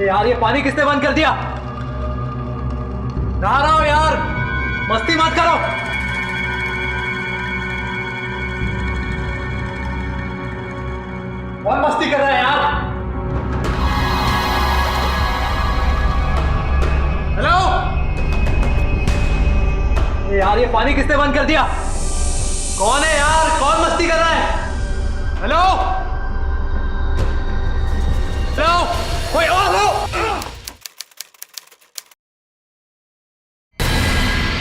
यार ये पानी किसने बंद कर दिया? नहा रहा हो यार, मस्ती मत करो। कौन मस्ती कर रहा है यार? हेलो यार, ये पानी किसने बंद कर दिया? कौन है यार? कौन मस्ती कर रहा है? हेलो हेलो, कोई और हो?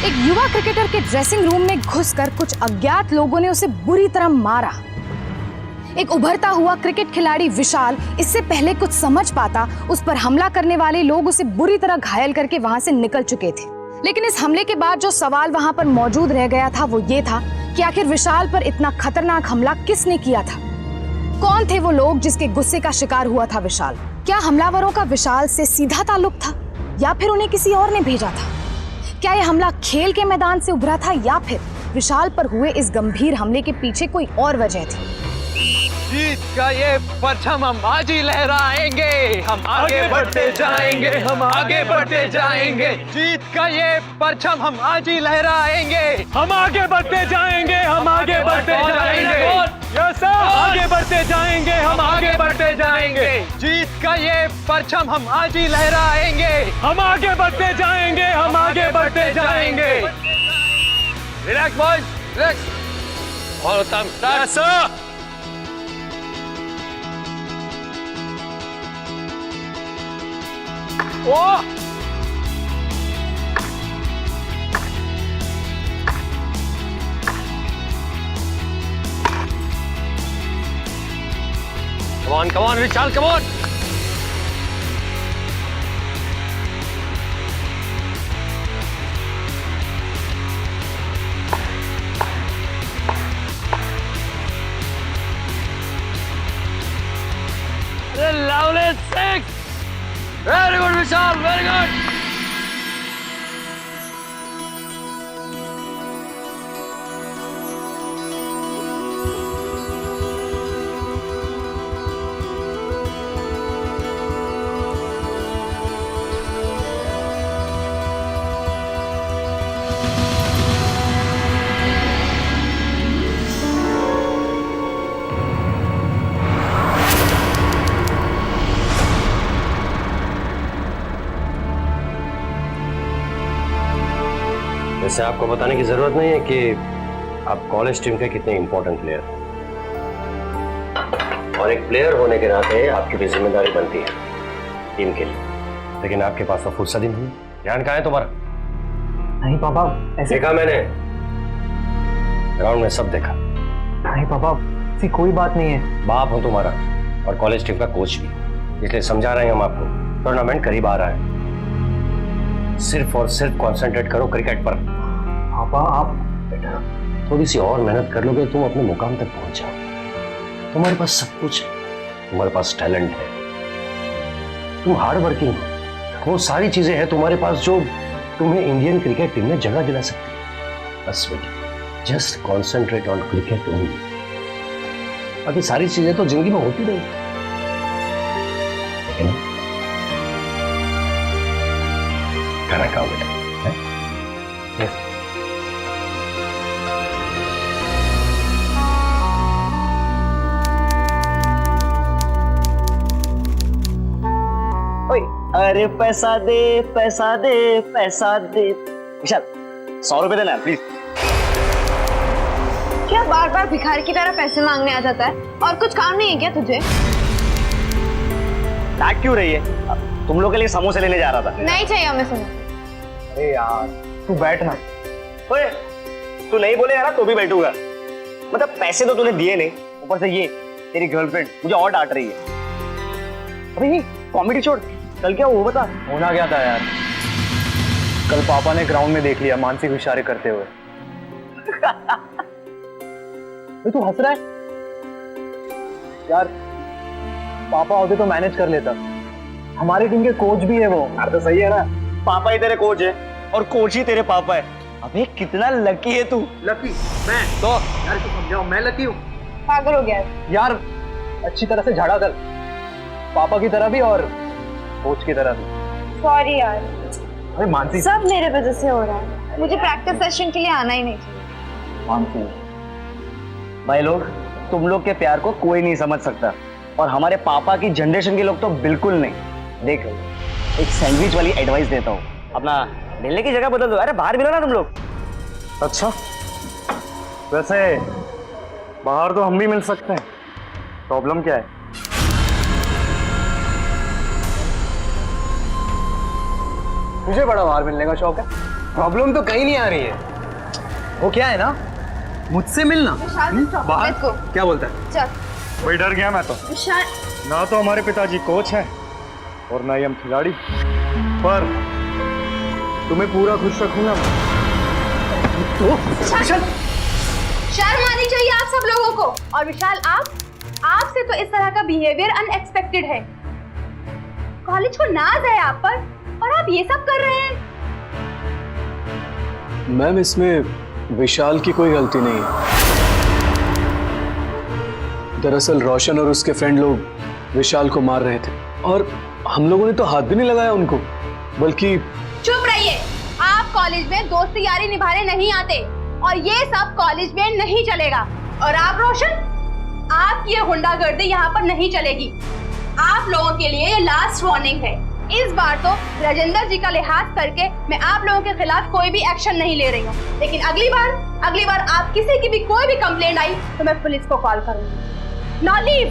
एक युवा क्रिकेटर के ड्रेसिंग रूम में घुसकर कुछ अज्ञात लोगों ने उसे बुरी तरह मारा। एक उभरता हुआ क्रिकेट खिलाड़ी विशाल इससे पहले कुछ समझ पाता, उस पर हमला करने वाले लोग उसे बुरी तरह घायल करके वहां से निकल चुके थे। लेकिन इस हमले के बाद जो सवाल वहां पर मौजूद रह गया था वो ये था कि आखिर विशाल पर इतना खतरनाक हमला किसने किया था? कौन थे वो लोग जिसके गुस्से का शिकार हुआ था विशाल? क्या हमलावरों का विशाल से सीधा ताल्लुक था या फिर उन्हें किसी और ने भेजा था? क्या यह हमला खेल के मैदान से उभरा था या फिर विशाल पर हुए इस गंभीर हमले के पीछे कोई और वजह थी? जीत का ये परचम हम आज ही लहराएंगे, हम आगे बढ़ते जाएंगे, हम आगे बढ़ते जाएंगे। जीत का ये परचम हम आज ही लहराएंगे, हम आगे बढ़ते जाएंगे, हम आगे बढ़ते जाएंगे। यस सर, आगे बढ़ते जाएंगे, हम आगे बढ़ते जाएंगे। जीत का ये परचम हम आज ही लहराएंगे, हम आगे बढ़ते जाएंगे, हम आगे बढ़ते जाएंगे। Relax boys, relax. और उत्तम start sir. Oh! Come on, Vishal, come on! Lovely six! Very good, Vishal, very good! वैसे आपको बताने की जरूरत नहीं है कि आप कॉलेज टीम के कितने इंपॉर्टेंट प्लेयर, और एक प्लेयर होने के नाते आपकी भी जिम्मेदारी बनती है टीम के लिए। लेकिन आपके पास तो फुर्सत ही नहीं। ध्यान कहाँ है तुम्हारा? नहीं पापा, ऐसे देखा मैंने, ग्राउंड में सब देखा। नहीं पापा, ऐसी कोई बात नहीं है। बाप हूं तुम्हारा और कॉलेज टीम का कोच भी, इसलिए समझा रहे हैं हम आपको। टूर्नामेंट करीब आ रहा है, सिर्फ और सिर्फ कंसंट्रेट करो क्रिकेट पर। पापा आप बेटा थोड़ी सी और मेहनत कर लोगे तुम अपने मुकाम तक पहुंच जाओगे। तुम्हारे पास सब कुछ है, तुम्हारे पास टैलेंट है, तुम हार्ड वर्किंग हो, वो सारी चीजें हैं तुम्हारे पास जो तुम्हें इंडियन क्रिकेट टीम में जगह दिला सकती है। बस बेटा just concentrate on cricket only. बाकी सारी चीजें तो जिंदगी में होती नहीं। खाना खाओ बेटा। अरे पैसा दे पैसा दे पैसा दे। विशाल 100 रुपए देना प्लीज। क्या बार बार भिखारी की तरह पैसे मांगने आ जाता है? और कुछ काम नहीं है क्या तुझे? डांट क्यों रही है? तुम लोग के लिए समोसे लेने जा रहा था। नहीं चाहिए हमें समोसे। अरे यार तू बैठ ना। ओए तू नहीं बोलेगा ना तो भी बैठूंगा। मतलब पैसे तो तूने दिए नहीं, ऊपर से ये तेरी गर्लफ्रेंड मुझे और डांट रही है। अभी कॉमेडी छोड़, कल क्या वो बता। होना क्या था यार, कल पापा ने ग्राउंड में देख लिया मानसिक इशारे करते हुए। तू हंस रहा है यार, पापा होते तो मैनेज कर लेता, हमारी टीम के कोच भी है वो। तो सही है ना, पापा ही तेरे कोच है और कोच ही तेरे पापा है। अबे कितना लकी है तू। लकी मैं तो यार तू समझाओ, मैं लकी हूँ पागल हो गया है। यार। अच्छी तरह से झाड़ा कर, पापा की तरह भी और कोच की तरह भी। सॉरी यार, अरे मानसी, सब मेरे वजह से हो रहा है। मुझे प्रैक्टिस सेशन के लिए आना ही नहीं चाहिए। मानसी भाई लोग, तुम लोग के प्यार को कोई नहीं समझ सकता और हमारे पापा की जनरेशन के लोग तो बिल्कुल नहीं। देख, एक सैंडविच वाली एडवाइस देता हूँ, अपना मिलने की जगह बदल दो। अरे बाहर मिलो ना तुम लोग। अच्छा वैसे बाहर तो हम भी मिल सकते हैं, प्रॉब्लम क्या है? मुझे बड़ा बाहर मिलने का शौक है, प्रॉब्लम तो कहीं नहीं आ रही है। वो क्या है ना, मुझसे मिलना बाहर। Let's go. क्या बोलता है? चल वही डर गया मैं तो। विशाल, ना तो हमारे पिताजी कोच हैं और ना ही हम खिलाड़ी, पर तुम्हें पूरा खुश रखूंगा मैं। तो विशाल, शर्म आनी चाहिए आप सब लोगों को। और विशाल, आपसे तो इस तरह का बिहेवियर अनएक्सपेक्टेड है। कॉलेज को नाज है आप पर और आप ये सब कर रहे हैं। मैम, इसमें विशाल की कोई गलती नहीं है। दरअसल रोशन और उसके फ्रेंड लोग विशाल को मार रहे थे और हम लोगों ने तो हाथ भी नहीं लगाया उनको, बल्कि चुप रहिए। आप कॉलेज में दोस्ती यारी निभाने नहीं आते और ये सब कॉलेज में नहीं चलेगा। और आप रोशन, आपकी ये गुंडागर्दी यहाँ पर नहीं चलेगी। आप लोगों के लिए ये लास्ट वार्निंग है। इस बार तो राजेंद्र जी का लिहाज करके मैं आप लोगों के खिलाफ कोई भी एक्शन नहीं ले रही हूँ, लेकिन अगली बार आप किसी की भी कोई भी कंप्लेंट आई तो मैं पुलिस को कॉल करूंगी। Now leave.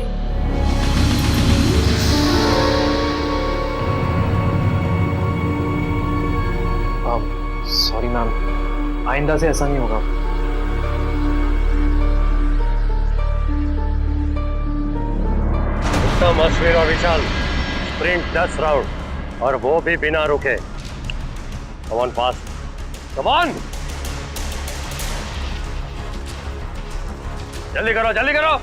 सॉरी मैम, आइंदा से ऐसा नहीं होगा। उत्तम, अश्विन और विशाल, स्प्रिंट 10 राउंड और वो भी बिना रुके। Come on fast, come on, जल्दी करो, जल्दी करो।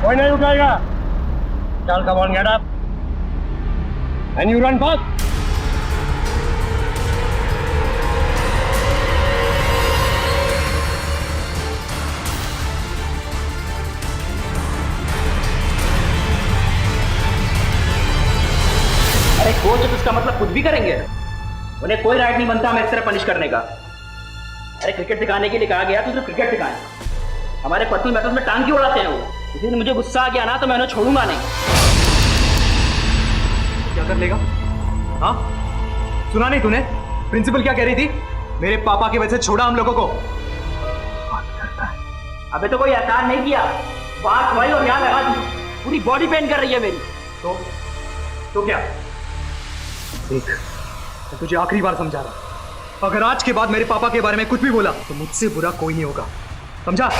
कोई नहीं उठाएगा। चल, come on, get up and you run fast. अरे कोच तो इसका मतलब कुछ भी करेंगे, उन्हें कोई राइट नहीं बनता हमें इस तरह पनिश करने का। अरे क्रिकेट सिखाने के लिए कहा गया तो सिर्फ क्रिकेट सिखाएं, हमारे पर्सनल मैटर्स में टांग क्यों उड़ाते हैं वो? किसी दिन मुझे गुस्सा आ गया ना तो मैं उन्हें छोड़ूंगा नहीं। क्या कर लेगा? हाँ, सुना नहीं तूने प्रिंसिपल क्या कह रही थी? मेरे पापा की वजह से छोड़ा हम लोगों को। अबे तो कोई एहसान नहीं किया, बात वही और यहाँ लगा दी, पूरी बॉडी पेन कर रही है मेरी। तो क्या? देख, मैं तुझे आखिरी बार समझा रहा, अगर आज के बाद मेरे पापा के बारे में कुछ भी बोला तो मुझसे बुरा कोई नहीं होगा, समझा?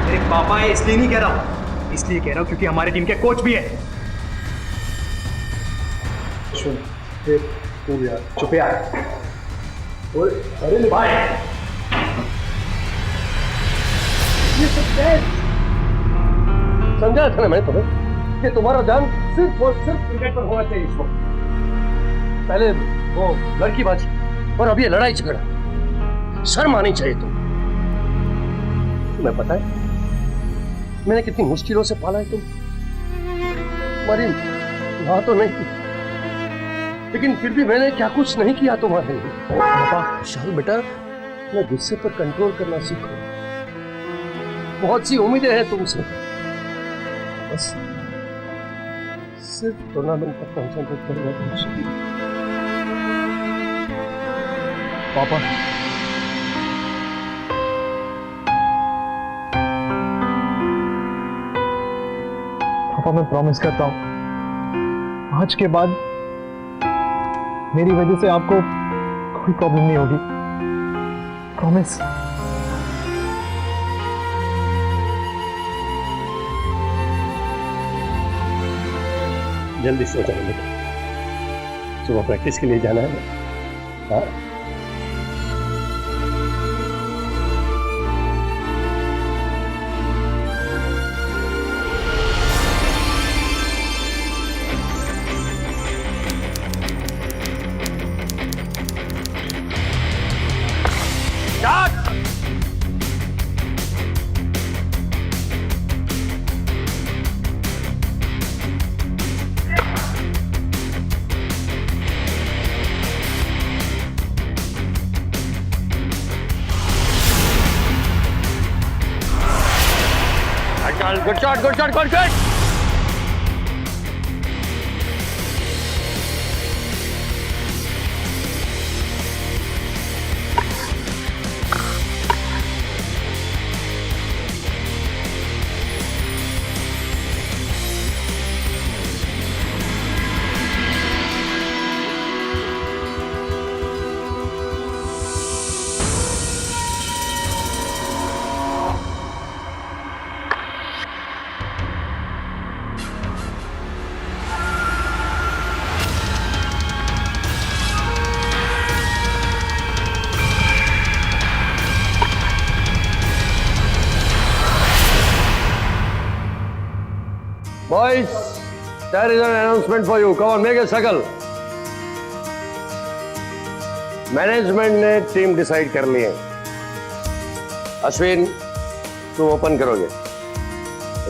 मेरे पापा है इसलिए नहीं कह रहा, इसलिए कह रहा हूं क्योंकि हमारी टीम के कोच भी है। तू यार चुप यार। अरे भाई, ये सब समझाया था ना मैंने तुम्हें कि तुम्हारा ध्यान सिर्फ और सिर्फ क्रिकेट पर होना चाहिए। इसको पहले वो लड़कीबाजी और अब ये लड़ाई झगड़ा, शर्म आनी चाहिए तुम्हें पता है मैंने कितनी मुश्किलों से पाला है तुम्हारी मां तो नहीं थी, लेकिन फिर भी मैंने क्या कुछ नहीं किया तुम्हारे लिए। विशाल बेटा, मैं गुस्से पर कंट्रोल करना सीखो। बहुत सी उम्मीदें हैं तुमसे, बस सिर्फ टूर्नामेंट पर कंसंट्रेट करूंगा तुमसे। पापा, पापा मैं प्रॉमिस करता हूं, आज के बाद मेरी वजह से आपको कोई प्रॉब्लम नहीं होगी, प्रॉमिस। जल्दी सो जाएंगे, सुबह प्रैक्टिस के लिए जाना है ना। हाँ, Good shot, good shot, good shot. Boys, there is an announcement for you. Come on, make a circle. Management ने टीम डिसाइड कर ली है। अश्विन, तुम ओपन करोगे,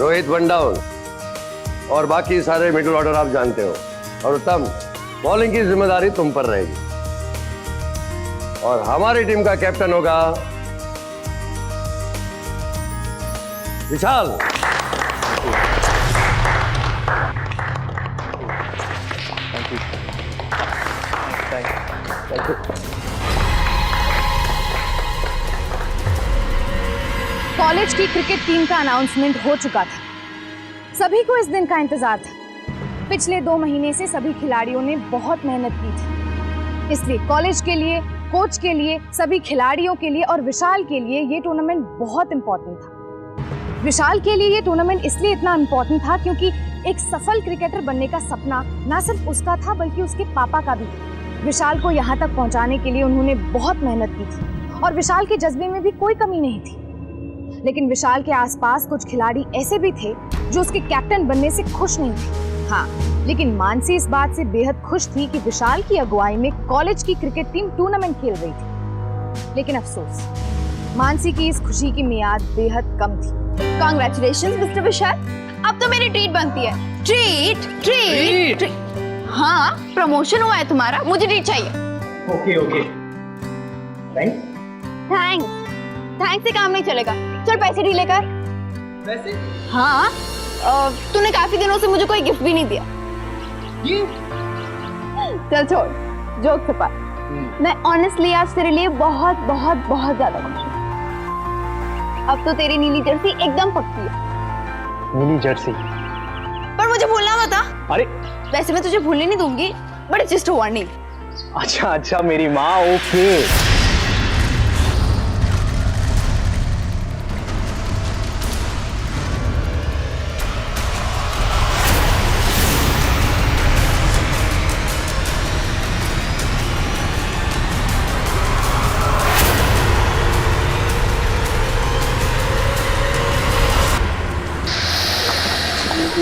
रोहित वन डाउन, और बाकी सारे मिडिल ऑर्डर आप जानते हो। और उत्तम, बॉलिंग की जिम्मेदारी तुम पर रहेगी। और हमारी टीम का कैप्टन होगा विशाल। कॉलेज की क्रिकेट टीम का अनाउंसमेंट हो चुका था। सभी को इस दिन का इंतजार था। पिछले 2 महीने से सभी खिलाड़ियों ने बहुत मेहनत की थी, इसलिए कॉलेज के लिए, कोच के लिए, सभी खिलाड़ियों के लिए और विशाल के लिए ये टूर्नामेंट बहुत इंपॉर्टेंट था। विशाल के लिए ये टूर्नामेंट इसलिए इतना इंपॉर्टेंट था क्योंकि एक सफल क्रिकेटर बनने का सपना ना सिर्फ उसका था बल्कि उसके पापा का भी था। विशाल को यहाँ तक पहुँचाने के लिए उन्होंने बहुत मेहनत की थी और विशाल के जज्बे में भी कोई कमी नहीं थी। लेकिन विशाल के आसपास कुछ खिलाड़ी ऐसे भी थे जो उसके कैप्टन बनने से खुश नहीं थे। हाँ, लेकिन मानसी इस बात से बेहद खुश थी कि विशाल की अगुवाई में कॉलेज की क्रिकेट टीम टूर्नामेंट खेल रही थी। लेकिन अफसोस, मानसी की इस खुशी की मियाद बेहद कम थी। कांग्रेचुलेशंस मिस्टर विशाल, अब तो मेरी ट्रीट बनती है। Treat treat treat. हाँ, प्रमोशन हुआ है तुम्हारा, मुझे ट्रीट चाहिए। Okay okay, thanks. Thanks thanks से काम नहीं चलेगा। चल पैसे ढीले कर। वैसे हाँ, तूने काफी दिनों से मुझे कोई गिफ्ट भी नहीं दिया। चल छोड़, जोक से पार। मैं ऑनेस्टली आज तेरे लिए बहुत बहुत बहुत ज्यादा खुश हूँ। अब तो तेरी नीली जर्सी एकदम पक्की है। नीली जर्सी? पर मुझे भूलना मत। अरे वैसे मैं तुझे भूलने नहीं दूंगी, बट जस्ट अ वार्निंग। अच्छा अच्छा मेरी माँ, ओके।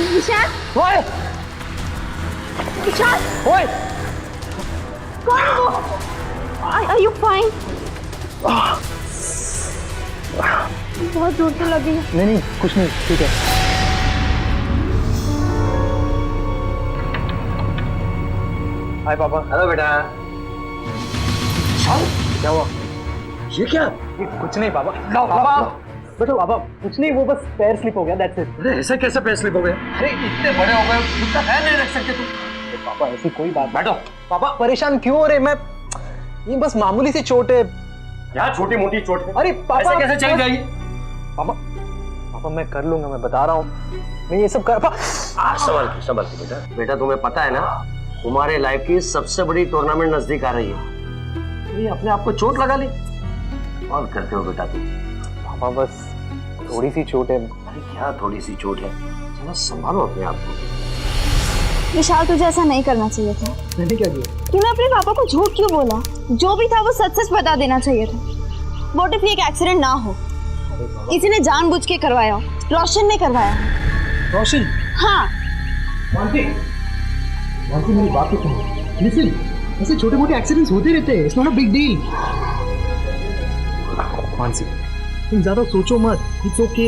विशाल, ओए विशाल, ओए, कौन है वो? Are you fine? बहुत जोर से लगी है। नहीं नहीं कुछ नहीं, ठीक है। हाय पापा। हेलो बेटा। क्या हुआ? ये क्या? ये कुछ नहीं पापा। पापा बेटा पापा कुछ नहीं, वो बस पैर स्लिप हो गया, दैट्स इट। अरे ऐसे कैसे पैर स्लिप हो गए? अरे इतने बड़े हो गए, खुद का ख्याल नहीं रख सकते तुम? पापा ऐसी कोई बात। बैठो। पापा परेशान क्यों हो रहे? मैं ये बस मामूली सी चोट है। क्या छोटी मोटी चोट है? अरे पापा ऐसे कैसे चल जाएगी? पापा मैं कर लूंगा, मैं बता रहा हूँ, मैं ये सब कर। संभल के बेटा। बेटा तुम्हें पता है ना, तुम्हारे लाइफ की सबसे बड़ी टूर्नामेंट नजदीक आ रही है। ये अपने आप को चोट लगा ली और करते हो बेटा तुम। पापा बस थोड़ी सी चोट है। अरे क्या थोड़ी सी चोट है, थोड़ा संभालो अपने आप को। विशाल तुझे ऐसा नहीं करना चाहिए था। मैंने क्या किया? तूने अपने पापा को झूठ क्यों बोला? जो भी था वो सच सच बता देना चाहिए था। व्हाट इफ ये एक एक्सीडेंट ना हो? किसी ने जानबूझ के करवाया हो, रोशन ने करवाया। रोशन? हाँ। मानसी मेरी बात तो सुनो। लिसन, ऐसे छोटे मोटे एक्सीडेंट्स होते रहते हैं, it's not a big deal. Mansi तुम ज्यादा सोचो मत, इट्स ओके।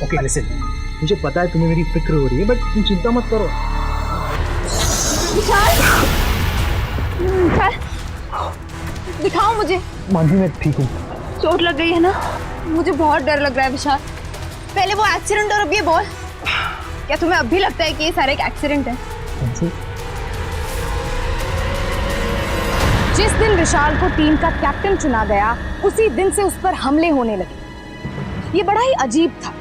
ओके लिसन, मुझे पता है तुम्हें मेरी फिक्र हो रही है, बट तुम चिंता मत करो। विशाल, दिखाओ मुझे। मानसी मैं ठीक हूँ। चोट लग गई है ना? मुझे बहुत डर लग रहा है विशाल। पहले वो एक्सीडेंट और अब ये बॉल। क्या तुम्हें अब भी लगता है कि ये सारा एक एक्सीडेंट है? जिस दिन विशाल को टीम का कैप्टन चुना गया, उसी दिन से उस पर हमले होने लगे। ये बड़ा ही अजीब था।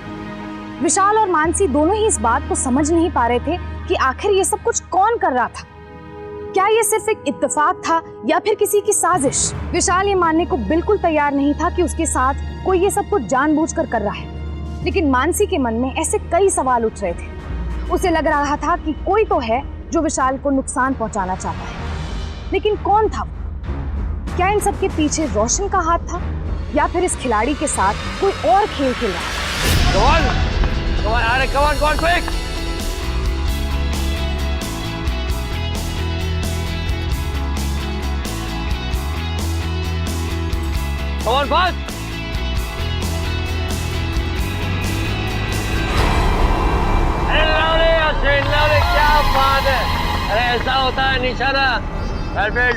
विशाल और मानसी दोनों ही इस बात को समझ नहीं पा रहे थे कि आखिर ये सब कुछ कौन कर रहा था। क्या ये सिर्फ एक इत्तेफाक था या फिर किसी की साजिश? विशाल ये मानने को बिल्कुल तैयार नहीं था कि उसके साथ कोई ये सब कुछ जानबूझकर कर रहा है, लेकिन मानसी के मन में ऐसे कई सवाल उठ रहे थे। उसे लग रहा था कि कोई तो है जो विशाल को नुकसान पहुंचाना चाहता है, लेकिन कौन था? क्या इन सब के पीछे रोशन का हाथ था या फिर इस खिलाड़ी के साथ कोई और खेल खेल रहा है? Come on, quick! Come on, fast! अरे लवली, क्या बात है! अरे ऐसा होता है निशाना। वेल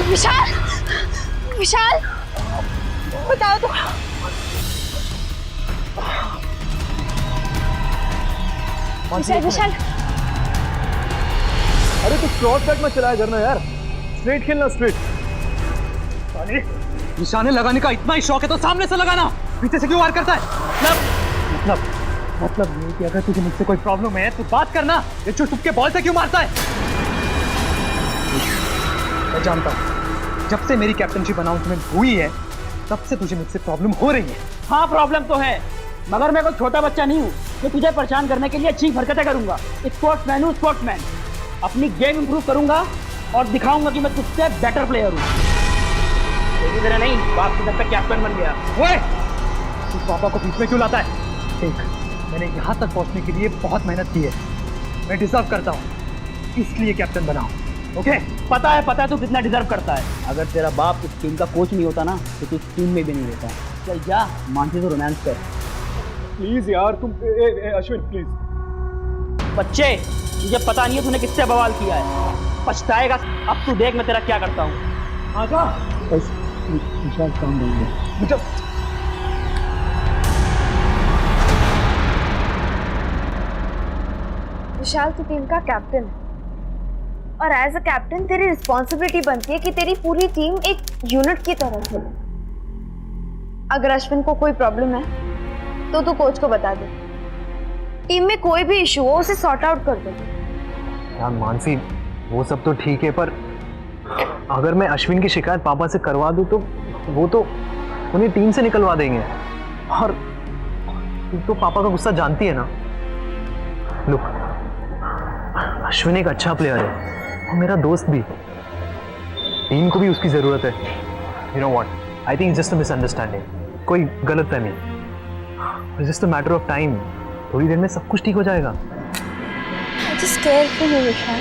विशाल, विशाल, बताओ तो। विशाल, अरे तो क्रॉस बैक में चलाया करना यार, स्ट्रेट खेलना स्ट्रेट। निशाने लगाने का इतना ही शौक है तो सामने से लगाना, पीछे से क्यों वार करता है? मतलब ये कि अगर तुझे मुझसे कोई प्रॉब्लम है तो बात करना, ये चुप के बॉल से क्यों मारता है? मैं जानता हूँ, जब से मेरी कैप्टनशिप अनाउंसमेंट हुई है तब से तुझे मुझसे प्रॉब्लम हो रही है। हाँ प्रॉब्लम तो है, मगर मैं कोई छोटा बच्चा नहीं हूँ जो तुझे परेशान करने के लिए अच्छी हरकतें करूंगा। स्पोर्ट्समैन हूँ, स्पोर्ट्समैन। अपनी गेम इंप्रूव करूंगा और दिखाऊंगा कि मैं तुझसे बेटर प्लेयर हूँ। तेरी तरह नहीं, बाप की तरफ पे कैप्टन बन गया। ओए, तू पापा को बीच में क्यों लाता है? देख, मैंने यहाँ तक पहुँचने के लिए बहुत मेहनत की है, मैं डिजर्व करता हूँ, इसलिए कैप्टन बना हूँ। ओके? पता है तू कितना डिजर्व करता है। अगर तेरा बाप इस टीम का कोच नहीं होता ना तो तू इस टीम में भी नहीं होता। चल जा, मानसी से रोमांस कर। प्लीज यार तुम, अश्विन प्लीज। बच्चे, मुझे पता नहीं है तूने किससे बवाल किया है, पछताएगा। अब तू देख मैं तेरा क्या करता हूँ। आजा। विशाल काम देंगे। विशाल तू टीम का कैप्टन है और एज अ कैप्टन तेरी रिस्पॉन्सिबिलिटी बनती है कि तेरी पूरी टीम एक यूनिट की तरह खेले। अगर अश्विन को कोई प्रॉब्लम है तो तू कोच को बता दे, टीम में कोई भी इशू हो उसे सॉर्ट आउट कर दे। यार मानसी, वो सब तो ठीक है, पर अगर मैं अश्विन की शिकायत पापा से करवा दूं तो वो तो उन्हें टीम से निकलवा देंगे। और तू तो पापा का गुस्सा जानती है ना। लुक, अश्विन एक अच्छा प्लेयर है और मेरा दोस्त भी, टीम को भी उसकी जरूरत है। You know what, I think it's just a misunderstanding, कोई गलतफहमी। It's just a matter of time, थोड़ी देर में सब कुछ ठीक हो जाएगा। विशाल,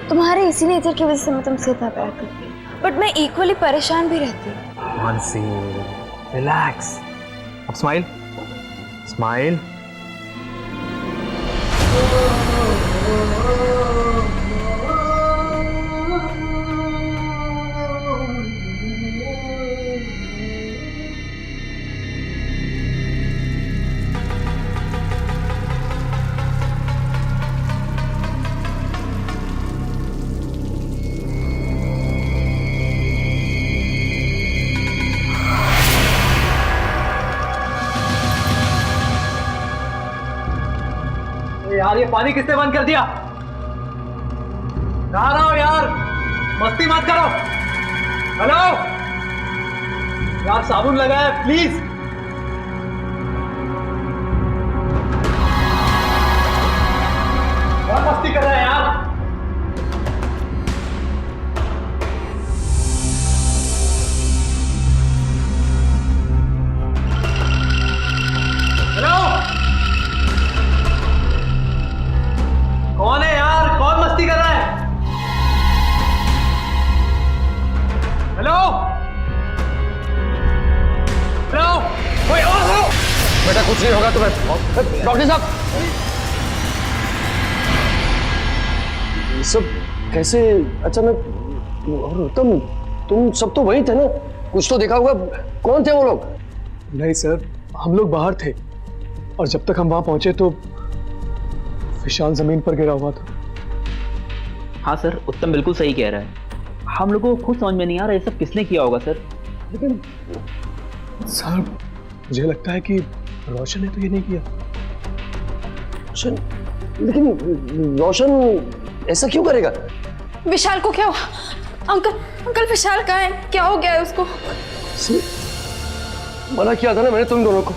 तुम्हारे इसी नेचर की वजह से मैं तुमसे इतना प्यार करती हूँ। बट मैं इक्वली परेशान भी रहती हूँ। मानसी, रिलैक्स। अब स्माइल, स्माइल। यार ये पानी किसने बंद कर दिया? कहाँ रहा हो यार? मस्ती मत करो। हेलो यार, साबुन लगा है प्लीज। बहुत मस्ती कर रहा है यार। हेलो, कौन है यार? कौन मस्ती कर रहा है? हेलो हेलो, कोई और हो? बेटा कुछ नहीं होगा तुम्हें। डॉक्टर साहब, ये सब कैसे अचानक? और तुम सब तो वही थे ना? कुछ तो देखा होगा। कौन थे वो लोग? नहीं सर, हम लोग बाहर थे और जब तक हम वहां पहुंचे तो विशाल जमीन पर गिरा हुआ था। हाँ सर, उत्तम बिल्कुल सही कह रहा है। हम लोगों को खुद समझ में नहीं आ रहा ये सब किसने किया होगा सर। लेकिन सर मुझे लगता है कि रोशन ने तो ये नहीं किया। रोशन? लेकिन रोशन ऐसा क्यों करेगा? विशाल को क्या हुआ? अंकल, अंकल विशाल कहाँ है? क्या हो गया है उसको? मना किया था ना मैंने तुम दोनों को।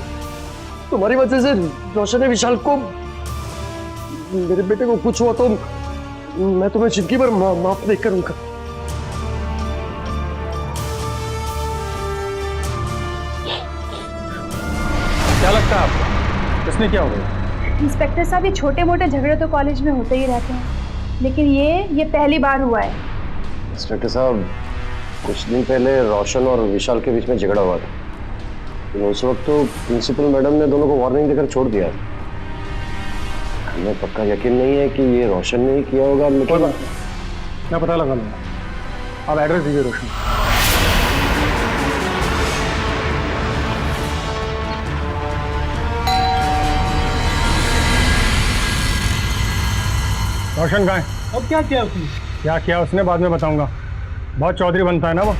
तुम्हारी वजह से रोशन ने विशाल को, मेरे बेटे को कुछ हुआ तो मैं तुम्हें जिंदगी भर माफ नहीं करूंगा। क्या लगता है आपको किसने क्या होगा? इंस्पेक्टर साहब, ये छोटे मोटे झगड़े तो कॉलेज में होते ही रहते हैं, लेकिन ये पहली बार हुआ है। इंस्पेक्टर साहब, कुछ दिन पहले रोशन और विशाल के बीच में झगड़ा हुआ था। उस वक्त तो प्रिंसिपल मैडम ने दोनों को वार्निंग देकर छोड़ दिया। हमें पक्का यकीन नहीं है कि ये रोशन ने ही किया होगा, लेकिन मैं पता लगा लूंगा। आप एड्रेस दीजिए रोशन। रोशन कहाँ है? अब क्या किया उसने? क्या किया उसने बाद में बताऊंगा। बहुत चौधरी बनता है ना वो।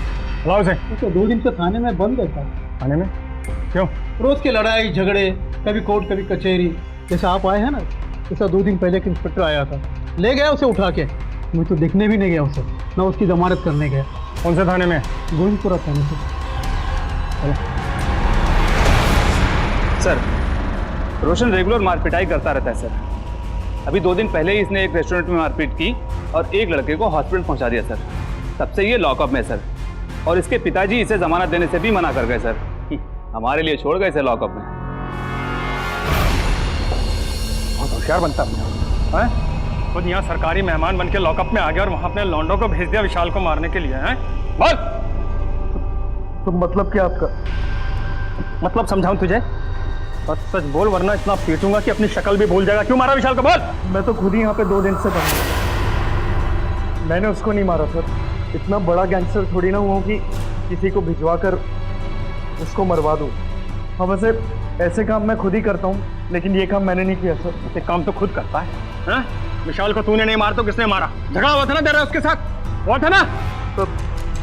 लाओ उसे। तो 2 दिन से थाने में बंद रहता है। थाने में क्यों? रोज के लड़ाई झगड़े, कभी कोर्ट कभी कचहरी। जैसा आप आए हैं ना, जैसा 2 दिन पहले एक इंस्पेक्टर आया था, ले गया उसे उठा के। मैं तो देखने भी नहीं गया उसे, ना उसकी जमानत करने गया। कौन से थाने में? गोविंदपुरा थाने से। सर, रोशन रेगुलर मारपिटाई करता रहता है सर। अभी 2 दिन पहले ही इसने एक रेस्टोरेंट में मारपीट की और एक लड़के को हॉस्पिटल पहुंचा दिया सर। तब से ये लॉकअप में सर, और इसके पिताजी इसे जमानत देने से भी मना कर गए सर। हमारे लिए छोड़ गए इसे लॉकअप में। बहुत होशियार बनता है। खुद यहाँ सरकारी मेहमान बन के लॉकअप में आ गया और वहां अपने लॉन्डो को भेज दिया विशाल को मारने के लिए। हैं? बोल। तो मतलब क्या आपका? मतलब समझाऊं तुझे? बस सच बोल, वरना इतना पीटूंगा कि अपनी शक्ल भी भूल जाएगा। क्यों मारा विशाल को? बोल। मैं तो खुद ही यहाँ पे 2 दिन से बंद हूँ। मैंने उसको नहीं मारा सर। इतना बड़ा गैंगस्टर थोड़ी ना हुआ कि किसी को भिजवा कर उसको मरवा दूँ। हाँ, वैसे ऐसे काम मैं खुद ही करता हूँ, लेकिन ये काम मैंने नहीं किया सर। ऐसे काम तो खुद करता है। हाँ? विशाल को तूने नहीं मारा तो किसने मारा? झगड़ा हुआ था ना तेरा उसके साथ? हुआ था ना? तो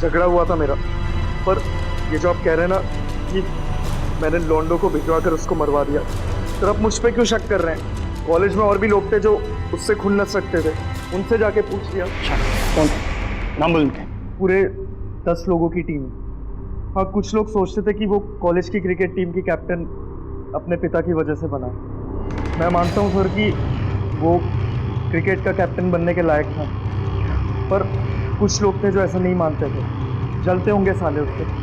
झगड़ा हुआ था मेरा, पर ये जो आप कह रहे हैं ना कि मैंने लॉन्डो को भिजवा कर उसको मरवा दिया, तो आप मुझ पे क्यों शक कर रहे हैं? कॉलेज में और भी लोग थे जो उससे खून नस सकते थे, उनसे जाके पूछ लिया। कौन? नाम बोल उनके। पूरे 10 लोगों की टीम। हाँ, कुछ लोग सोचते थे कि वो कॉलेज की क्रिकेट टीम की कैप्टन अपने पिता की वजह से बना। मैं मानता हूँ सर कि वो क्रिकेट का कैप्टन बनने के लायक था, पर कुछ लोग थे जो ऐसा नहीं मानते थे। जलते होंगे साले उससे।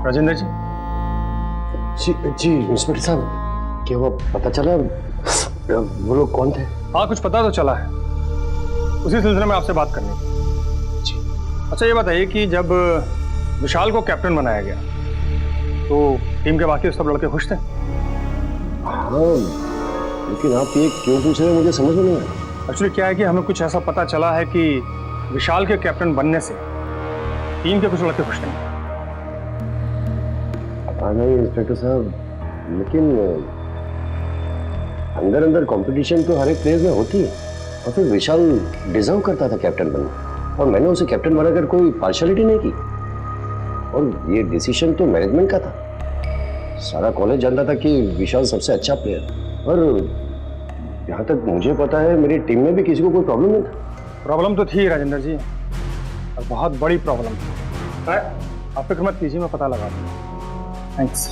राजेंद्र जी। जी जी इंस्पेक्टर साहब, क्या वो पता चला वो लोग कौन थे? हाँ, कुछ पता तो चला है, उसी सिलसिले में आपसे बात करनी थी। जी। अच्छा, ये बताइए कि जब विशाल को कैप्टन बनाया गया तो टीम के बाकी सब लड़के खुश थे? हाँ, लेकिन आप ये क्यों पूछ रहे हैं, मुझे समझ में नहीं आया। एक्चुअली क्या है कि हमें कुछ ऐसा पता चला है कि विशाल के कैप्टन बनने से टीम के कुछ लड़के खुश नहीं। पता नहीं इंस्पेक्टर साहब, लेकिन अंदर अंदर कंपटीशन तो हर एक प्लेयर में होती है, और फिर विशाल डिजर्व करता था कैप्टन बनना, और मैंने उसे कैप्टन बनाकर कोई पार्शियलिटी नहीं की, और ये डिसीजन तो मैनेजमेंट का था। सारा कॉलेज जानता था कि विशाल सबसे अच्छा प्लेयर, और यहाँ तक मुझे पता है मेरी टीम में भी किसी को कोई प्रॉब्लम नहीं था। प्रॉब्लम तो थी राजेंद्र जी, और बहुत बड़ी प्रॉब्लम थी। आप फिक्र मत कीजिए, मैं पता लगा दूंगा। थैंक्स।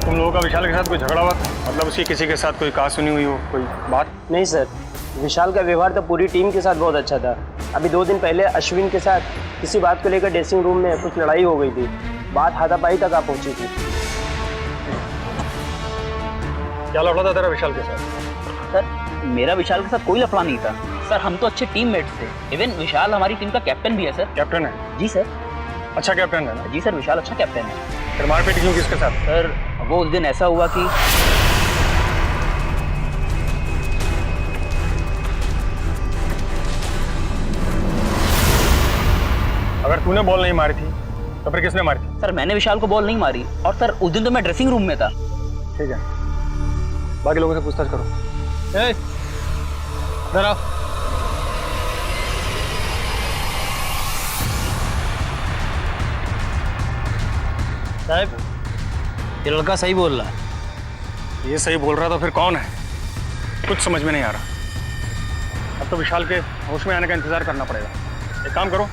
तुम लोगों का विशाल के साथ कोई झगड़ा हुआ था? मतलब उसकी किसी के साथ कोई कहा सुनी हुई हो, कोई बात? नहीं सर, विशाल का व्यवहार तो पूरी टीम के साथ बहुत अच्छा था। अभी 2 दिन पहले अश्विन के साथ किसी बात को लेकर ड्रेसिंग रूम में कुछ लड़ाई हो गई थी, बात हाथापाई तक आ पहुंची थी। क्या लफड़ा था तेरा विशाल के साथ? सर, मेरा विशाल के साथ कोई लफड़ा नहीं था सर, हम तो अच्छे टीममेट्स थे। इवन विशाल हमारी टीम का कैप्टन भी है सर। कैप्टन है? जी सर। अच्छा कैप्टन है ना? जी सर, विशाल अच्छा कैप्टन है। फिर मारपीट क्यों किसके साथ? सर, वो उस दिन ऐसा हुआ कि अगर तूने बॉल नहीं मारी थी तो फिर किसने मारी थी? सर, मैंने विशाल को बॉल नहीं मारी, और सर उस दिन तो मैं ड्रेसिंग रूम में था। ठीक है, बाकी लोगों से पूछताछ करो। इधर आओ। साहब, ये लड़का सही बोल रहा है। ये सही बोल रहा तो फिर कौन है? कुछ समझ में नहीं आ रहा। अब तो विशाल के होश में आने का इंतजार करना पड़ेगा। एक काम करो,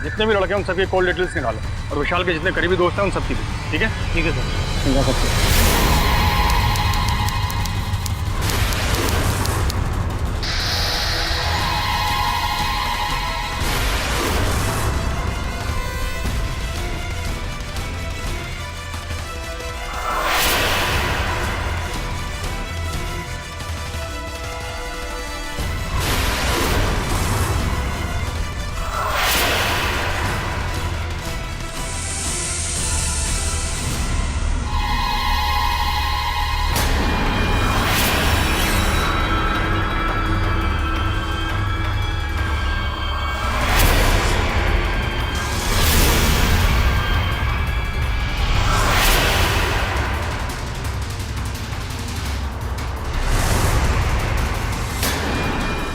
जितने भी लड़के हैं उन सबकी कॉल डिटेल्स निकालो, और विशाल के जितने करीबी दोस्त हैं उन सबकी भी। ठीक है? ठीक है सर। जा सकते हैं।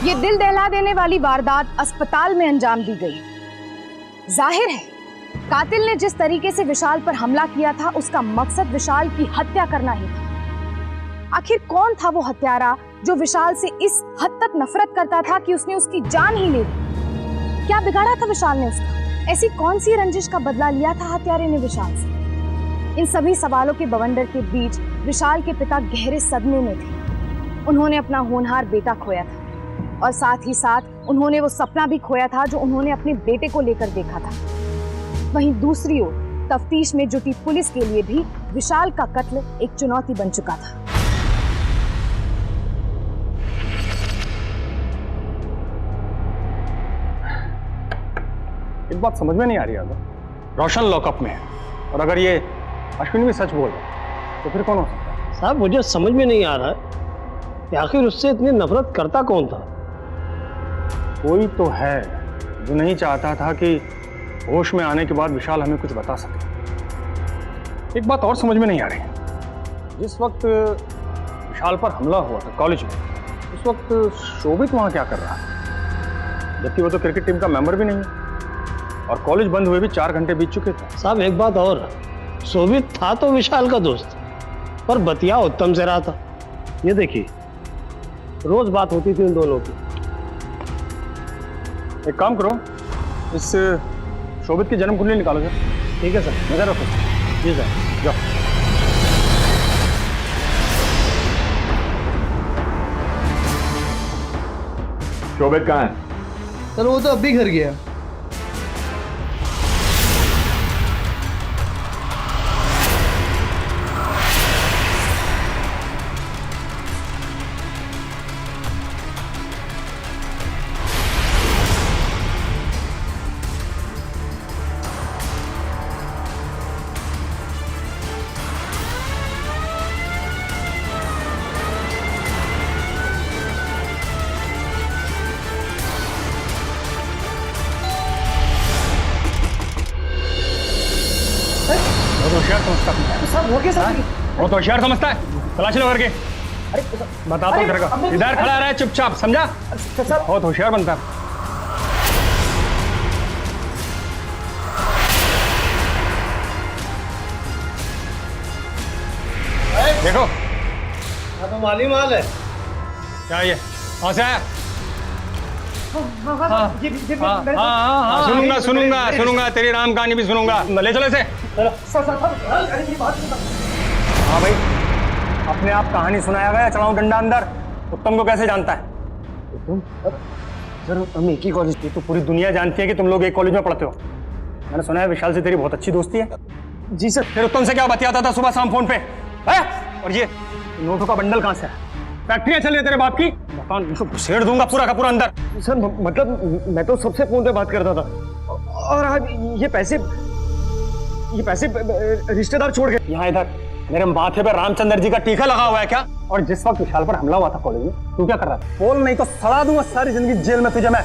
ये दिल दहला देने वाली वारदात अस्पताल में अंजाम दी गई। जाहिर है कातिल ने जिस तरीके से विशाल पर हमला किया था उसका मकसद विशाल की हत्या करना ही था। आखिर कौन था वो हत्यारा जो विशाल से इस हद तक नफरत करता था कि उसने उसकी जान ही ले ली? क्या बिगाड़ा था विशाल ने उसका? ऐसी कौन सी रंजिश का बदला लिया था हत्यारे ने विशाल से? इन सभी सवालों के बवंडर के बीच विशाल के पिता गहरे सदमे में थे। उन्होंने अपना होनहार बेटा खोया था, और साथ ही साथ उन्होंने वो सपना भी खोया था जो उन्होंने अपने बेटे को लेकर देखा था। वहीं दूसरी ओर तफ्तीश में जुटी पुलिस के लिए भी विशाल का कत्ल एक चुनौती बन चुका था। एक बात समझ में नहीं आ रही है, रोशन लॉकअप में है, और अगर ये अश्विन भी सच बोल रहा तो फिर कौन हो सकता है? साहब, मुझे समझ में नहीं आ रहा कि आखिर उससे इतनी नफरत करता कौन था? कोई तो है जो नहीं चाहता था कि होश में आने के बाद विशाल हमें कुछ बता सके। एक बात और समझ में नहीं आ रही है, जिस वक्त विशाल पर हमला हुआ था कॉलेज में, उस वक्त शोभित वहां क्या कर रहा है? जबकि वो तो क्रिकेट टीम का मेंबर भी नहीं है, और कॉलेज बंद हुए भी 4 घंटे बीत चुके थे। साहब, एक बात और, शोभित था तो विशाल का दोस्त, पर बतिया उत्तम से रहा था। ये देखिए, रोज बात होती थी उन दोनों की। एक काम करो, इस शोभित की जन्म कुंडली निकालो सर। ठीक है सर। नजर रखो। जी सर। जाओ। शोभित कहाँ है? सर वो तो अभी घर गया। वो तो होशियार समझता है। तलाशी लो करके। बता तो घर का। इधर खड़ा रहा है चुपचाप, समझा? बहुत होशियार बनता है। देखो तो माली माल है। क्या ये कहाँ से आया? सुनूंगा तेरी राम कहानी भी सुनूंगा। ले चलो इसे। हाँ भाई, अपने आप कहानी सुनाया गया, चलाओ डंडा अंदर। उत्तम को कैसे जानता है? सर हम एक ही कॉलेज की, तो पूरी दुनिया जानती है कि तुम लोग एक कॉलेज में पढ़ते हो। मैंने सुना है विशाल से तेरी बहुत अच्छी दोस्ती है। जी सर। फिर उत्तम से क्या बतियाता था सुबह शाम फोन पे? है? और ये नोटों का बंडल कहाँ से है? फैक्ट्रियाँ चल रही है तेरे बाप की? मकान इनको घुसेड़ दूंगा पूरा का पूरा अंदर। सर मतलब मैं तो सबसे फोन पे बात करता था, और आज ये पैसे रिश्तेदार छोड़ गए। यहाँ इधर मेरे माथे पे रामचंद्र जी का टीका लगा हुआ है क्या? और जिस वक्त विशाल पर हमला हुआ था कॉलेज में, तू क्या कर रहा था? बोल, नहीं तो सड़ा दूंगा सारी जिंदगी जेल में तुझे मैं।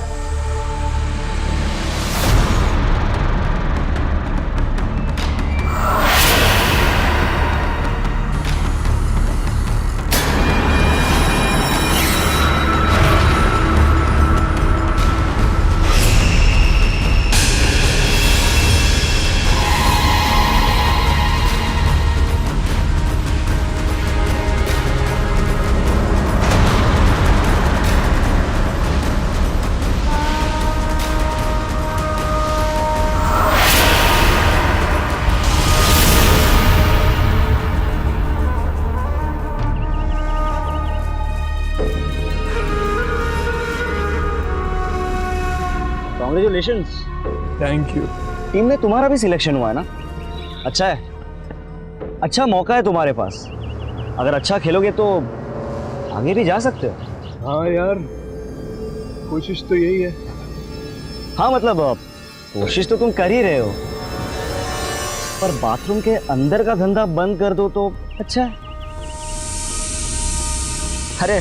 Congratulations. Thank you. टीम में तुम्हारा भी सिलेक्शन हुआ है ना? अच्छा है, अच्छा मौका है तुम्हारे पास। अगर अच्छा खेलोगे तो आगे भी जा सकते हो। हाँ यार, कोशिश तो यही है। हाँ मतलब कोशिश तो तुम कर ही रहे हो, पर बाथरूम के अंदर का धंधा बंद कर दो तो अच्छा है। अरे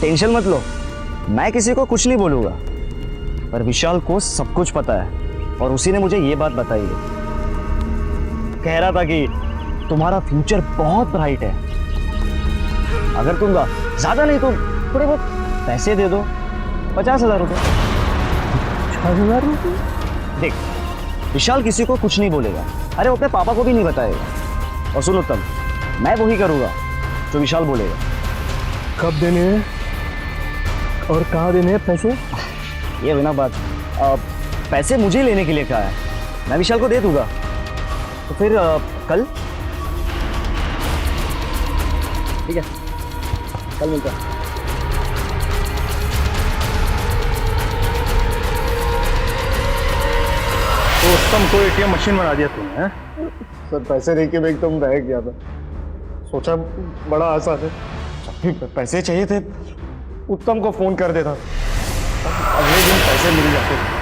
टेंशन मत लो, मैं किसी को कुछ नहीं बोलूंगा, पर विशाल को सब कुछ पता है और उसी ने मुझे ये बात बताई है। कह रहा था कि तुम्हारा फ्यूचर बहुत ब्राइट है। अगर तुम ज्यादा नहीं तो थोड़े बहुत पैसे दे दो, 50,000 रुपये। 50,000 रुपये? देख, विशाल किसी को कुछ नहीं बोलेगा। अरे वो अपने पापा को भी नहीं बताएगा। और सुनो तब, मैं वही करूँगा जो विशाल बोलेगा। कब देने हैं और कहाँ देने हैं पैसे? ये बिना बात, पैसे मुझे लेने के लिए कहा है, मैं विशाल को दे दूंगा। तो फिर कल? ठीक है, कल मिलता है। तो उत्तम को एटीएम मशीन बना दिया तुमने, हैं? सर पैसे देके मैं एकदम बह गया था, सोचा बड़ा आसान है। जब भी पैसे चाहिए थे उत्तम को फोन कर देता, अगले दिन पैसे मिल जाते थे।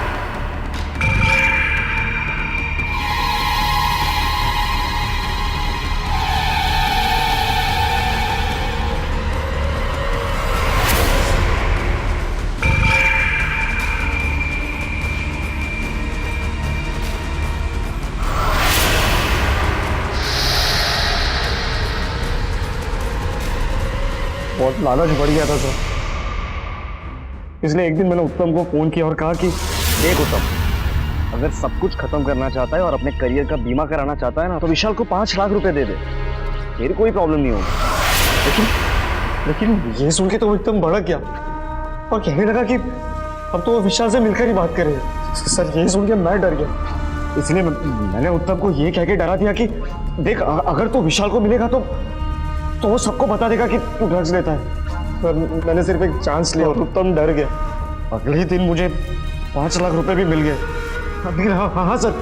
बहुत लालच बढ़ गया था सर, इसलिए एक दिन मैंने उत्तम को फोन किया और कहा कि देख उत्तम, अगर सब कुछ खत्म करना चाहता है और अपने करियर का बीमा कराना चाहता है ना, तो विशाल को 5 लाख रुपए दे दे, फिर कोई प्रॉब्लम नहीं होगी। लेकिन ये सुन के तो एकदम भड़क गया और कहने लगा कि अब तो वो विशाल से मिलकर ही बात करेगा। सर ये सुन के मैं डर गया, इसलिए मैंने उत्तम को ये कह के डरा दिया कि देख, अगर तो विशाल को मिलेगा तो वो सबको बता देगा कि तू ड्रग्स लेता है। सर मैंने सिर्फ एक चांस लिया और उत्तम डर गया। अगले ही दिन मुझे 5 लाख रुपए भी मिल गए। लेकिन हाँ सर,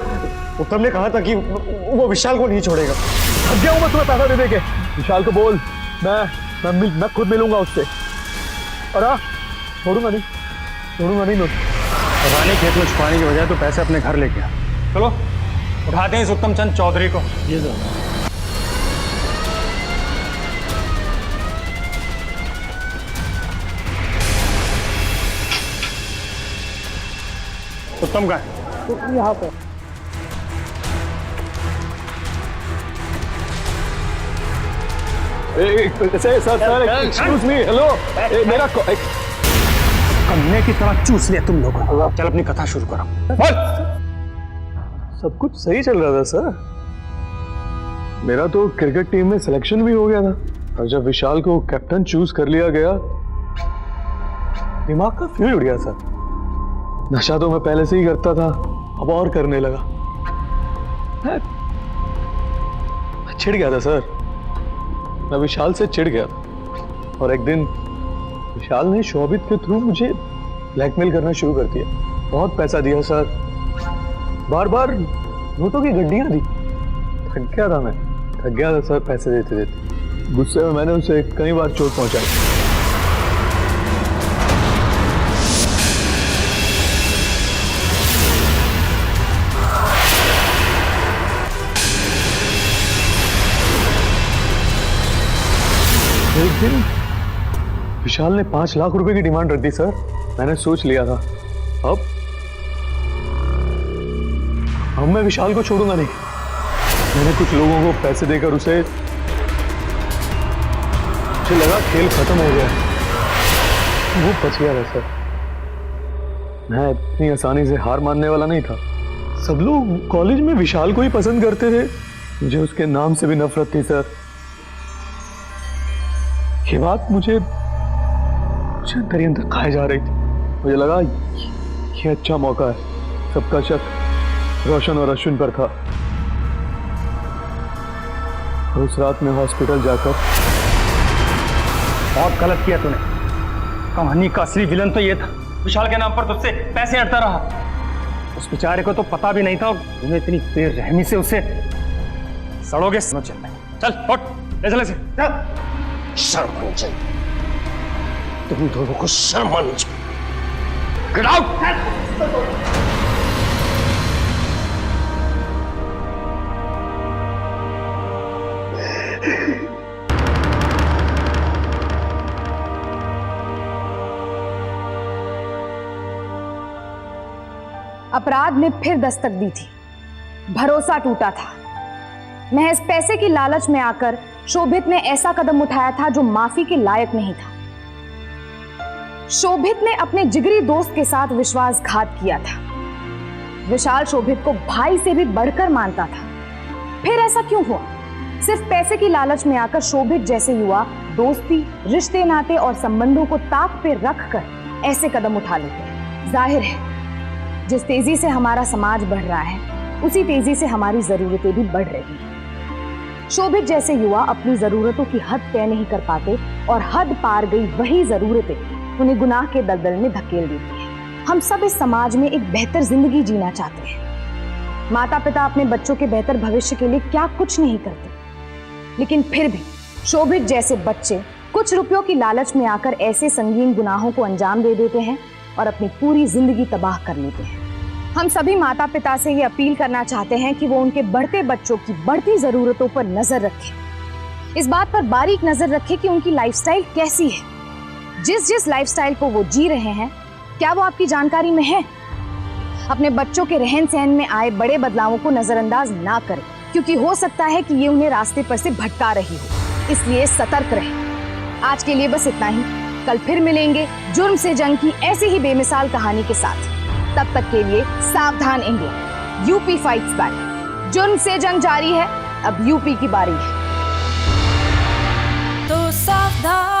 उत्तम ने कहा था कि वो विशाल को नहीं छोड़ेगा। थक गया हूँ मैं तुम्हें पैसा दे देके। विशाल को बोल मैं खुद मिलूंगा उससे। और हाँ, छोड़ूंगा नहीं नोट। रानी खेत में छुपाने की बजाय तो पैसे अपने घर लेके आ। चलो उठाते हैं इस उत्तम चंद चौधरी को। ये सर। उत्तम का है यहाँ पे। Sir excuse me, hello. मेरा कन्ने की तरह चूस लिया तुम लोगों ने। चल अपनी कथा शुरू करो। सब कुछ सही चल रहा था सर। मेरा तो क्रिकेट टीम में सिलेक्शन भी हो गया था, और जब विशाल को कैप्टन चूज कर लिया गया, दिमाग का फ्यूज उड़ गया सर। नशा तो मैं पहले से ही करता था, अब और करने लगा। मैं चिढ़ गया था सर। मैं विशाल से चिढ़ गया था, और एक दिन विशाल ने शोभित के थ्रू मुझे ब्लैकमेल करना शुरू कर दिया। बहुत पैसा दिया सर, बार बार नोटों की गड्डियां दी। थक गया था सर पैसे देते देते। गुस्से में मैंने उसे कई बार चोट पहुंचाई। एक दिन विशाल ने 5 लाख रुपए की डिमांड रख दी सर। मैंने सोच लिया था अब मैं विशाल को छोड़ूंगा नहीं। मैंने कुछ लोगों को पैसे देकर मुझे लगा खेल खत्म हो गया, वो बच गया था सर। मैं इतनी आसानी से हार मानने वाला नहीं था। सब लोग कॉलेज में विशाल को ही पसंद करते थे, मुझे उसके नाम से भी नफरत थी सर। ये बात मुझे अंदर ही अंदर खाए जा रही थी। मुझे लगा ये अच्छा मौका है। सबका शक रोशन और अश्विन पर था। और उस रात में हॉस्पिटल जाकर बहुत गलत किया तूने। कहानी का असली विलन तो ये था, विशाल के नाम पर तुझसे पैसे अड़ता रहा। उस बेचारे को तो पता भी नहीं था, तूने इतनी बेरहमी से उसे सड़ोगे। चल उठ, ले चले से। शर्म आनी चाहिए तुम दोनों को, शर्म आनी चाहिए। Get out. अपराध ने फिर दस्तक दी थी। भरोसा टूटा था। महज पैसे की लालच में आकर शोभित ने ऐसा कदम उठाया था जो माफी के लायक नहीं था। शोभित ने अपने जिगरी दोस्त के साथ विश्वासघात किया था। विशाल शोभित को भाई से भी बढ़कर मानता था। फिर ऐसा क्यों हुआ? सिर्फ पैसे की लालच में आकर शोभित जैसे युवा दोस्ती, रिश्ते नाते और संबंधों को ताक पे रखकर ऐसे कदम उठा लेते हैं। जाहिर है जिस तेजी से हमारा समाज बढ़ रहा है, उसी तेजी से हमारी जरूरतें भी बढ़ रही हैं। शोभित जैसे युवा अपनी जरूरतों की हद तय नहीं कर पाते, और हद पार गई वही जरूरतें उन्हें गुनाह के दलदल में धकेल देती हैं। हम सब इस समाज में एक बेहतर जिंदगी जीना चाहते हैं। माता पिता अपने बच्चों के बेहतर भविष्य के लिए क्या कुछ नहीं करते, लेकिन फिर भी शोभित जैसे बच्चे कुछ रुपयों की लालच में आकर ऐसे संगीन गुनाहों को अंजाम दे देते हैं और अपनी पूरी जिंदगी तबाह कर लेते हैं। हम सभी माता पिता से ये अपील करना चाहते हैं कि वो उनके बढ़ते बच्चों की बढ़ती जरूरतों पर नजर रखें। इस बात पर बारीक नजर रखें कि उनकी लाइफस्टाइल कैसी है। जिस लाइफस्टाइल को वो जी रहे हैं, क्या वो आपकी जानकारी में है? अपने बच्चों के रहन सहन में आए बड़े बदलावों को नजरअंदाज ना करें, क्योंकि हो सकता है कि ये उन्हें रास्ते पर से भटका रही हो। इसलिए सतर्क रहें। आज के लिए बस इतना ही। कल फिर मिलेंगे जुर्म से जंग की ऐसी ही बेमिसाल कहानी के साथ। तब तक के लिए सावधान इंडिया, यूपी फाइट्स बैक। जुर्म से जंग जारी है, अब यूपी की बारी है। तो सावधान।